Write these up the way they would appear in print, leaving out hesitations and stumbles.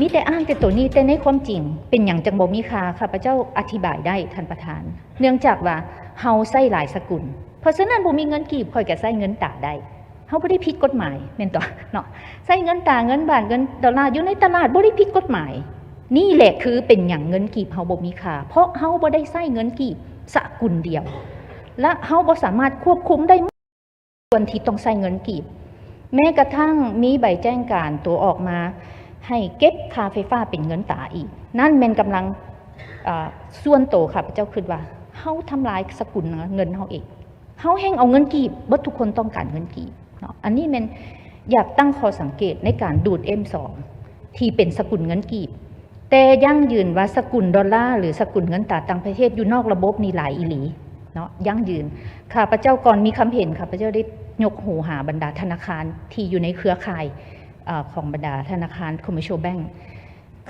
มีแต่อ้างแต่ตัวนี้แต่ในความจริงเป็นอย่างจังบ่มีค่าข้าพเจ้าอธิบายได้ท่านประธานเนื่องจากว่าเฮาใช้หลายสกุลเพราะฉะนั้นบ่มีเงินกีบค่อยก็ใช้เงินตาได้เฮาบ่ได้ผิดกฎหมายแม่นต่อเนาะใช้เงินตาเงินบาทเงินดอลลาร์อยู่ในตลาดบ่ได้ผิดกฎหมายนี่แหละคือเป็นอย่างเงินกีบเฮาบ่มีค่าเพราะเฮาบ่ได้ใช้เงินกีบสกุลเดียวและเฮาบ่สามารถควบคุมได้ส่วนที่ต้องใช้เงินกีบแม้กระทั่งมีใบแจ้งการตัวออกมาให้เก็บค่าไฟฟ้าเป็นเงินตาอีกนั่นแม่นกำลังส่วนโตค่ะพระเจ้าคิดว่าเฮาทำลายสกุลเงินเฮาเองเฮาแห่งเอาเงินกีบบ่ทุกคนต้องการเงินกีบเนาะอันนี้แม่นอยากตั้งข้อสังเกตในการดูด M2 ที่เป็นสกุลเงินกีบแต่ยั่งยืนว่าสกุลดอลลาร์หรือสกุลเงินตาต่างประเทศอยู่นอกระบบนี่หลายอีหลีเนาะยั่งยืนข้าพเจ้าก่อนมีคำเห็นข้าพเจ้าได้ยกหูหาบรรดาธนาคารที่อยู่ในเครือข่ายของบรรดาธนาคาร Commercial Bank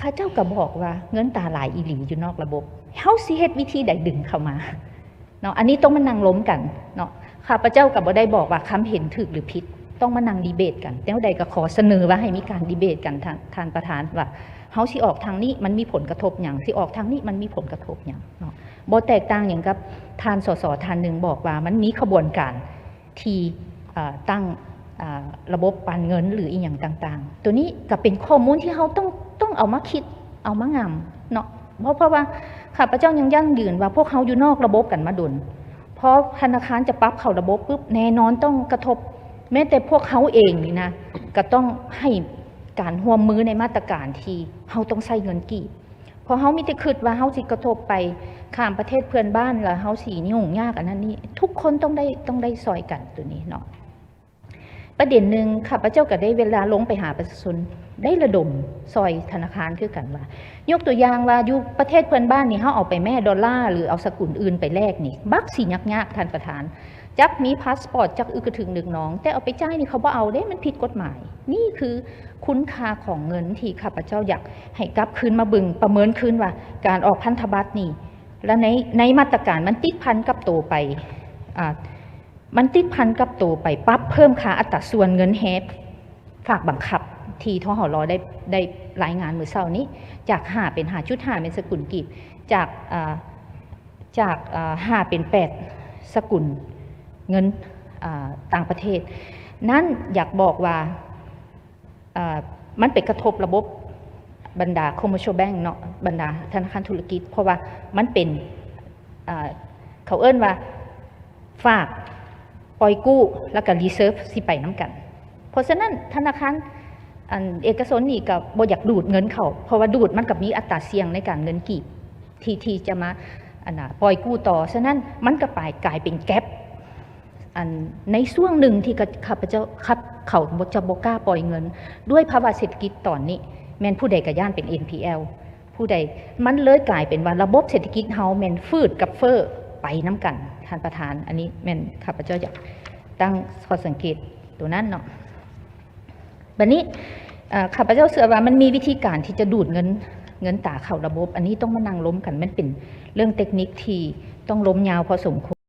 ข้าเจ้าก็บอกว่าเงินตาหลายอีหลีอยู่นอกระบบเฮาสิเฮ็ดวิธีใดดึงเข้ามาเนาะอันนี้ต้องมานั่งล้มกันเนาะข้าพเจ้าก็บ่ได้บอกว่าคำเห็นถูกหรือผิดต้องมานั่งดีเบตกันแต่ว่าใดก็ขอเสนอว่าให้มีการดีเบตกันท่านประธานว่าเฮาสิออกทางนี้มันมีผลกระทบหยังสิออกทางนี้มันมีผลกระทบหยังเนาะบ่แตกต่างหยังกับท่านสสท่านนึงบอกว่ามันมีขบวนการที่ตั้งระบบปันเงินหรืออีกอย่างต่างๆตัวนี้ก็เป็นข้อมูลที่เขาต้องเอามาคิดเอามางำเนาะเพราะว่าข้าพเจ้ายังยั่งยืนว่าพวกเขาอยู่นอกระบบกันมาดุลเพราะธนาคารจะปรับเข้าระบบปุ๊บแน่นอนต้องกระทบแม้แต่พวกเขาเองนี่นะก็ต้องให้การร่วมมือในมาตรการที่เขาต้องใช้เงินกีบเพราะเขามีแต่คิดว่าเขาสิกระทบไปข้ามประเทศเพื่อนบ้านแล้วเขาสียุ่งยากอันนั้นนี่ทุกคนต้องได้ซอยกันตัวนี้เนาะประเด็นหนึ่งข้าพเจ้าก็ได้เวลาลงไปหาประชาชนได้ระดมซอยธนาคารคือกันว่ายกตัวอย่างว่าอยู่ประเทศเพื่อนบ้านนี่เขาเอาไปแม่ดอลลาร์หรือเอาสกุลอื่นไปแลกนี่บักสียากท่านประธานจักมีพาสปอร์ตจักอึกระถึงหนึ่งน้องแต่เอาไปจ่ายนี่เขาบ่เอาเด้มันผิดกฎหมายนี่คือคุณค่าของเงินที่ข้าพเจ้าอยากให้กลับคืนมาบึงประเมินคืนว่าการออกพันธบัตรนี่และในมาตรการมันติดพันกับตัวไปมันติดพันกับตัวไปปั๊บเพิ่มค่าอัตราส่วนเงินแฮปฝากบังคับที่ทหรได้รายงานเมื่อเช้านี้จาก5เป็น5.5เป็นสกุลกีบจาก5เป็น8สกุลเงินต่างประเทศนั่นอยากบอกว่ามันไปกระทบระบบบรรดา Commercial Bank เนาะบรรดาธนาคารธุรกิจเพราะว่ามันเป็นเขาเอิ้นว่าฝากปล่อยกู้แล้วก็รีเซิร์ฟสิไปน้ำกันเพราะฉะนั้นธนาคารเอกชนนี่ก็บ่อยากดูดเงินเขาเพราะว่าดูดมันกับมีอัตราเสี่ยงในการเงินกีบที่จะมาปล่อยกู้ต่อฉะนั้นมันก็กลายเป็นแก๊ปในช่วงหนึ่งที่ข้าพเจ้าเขาจะบ่กล้าปล่อยเงินด้วยภาวะเศรษฐกิจตอนนี้แม่นผู้ใดก็ย่านเป็น NPL ผู้ใดมันเลยกลายเป็นว่าระบบเศรษฐกิจเฮาแม่นฟืดกับเฟ้อไปน้ำกันท่านประธานอันนี้แม่นข้าพเจ้าอยากตั้งข้อสังเกตตัวนั้นเนาะบัดนี้ข้าพเจ้าเชื่อว่ามันมีวิธีการที่จะดูดเงินตาเข้าระบบอันนี้ต้องมานั่งล้มกันมันเป็นเรื่องเทคนิคที่ต้องล้มยาวพอสมควร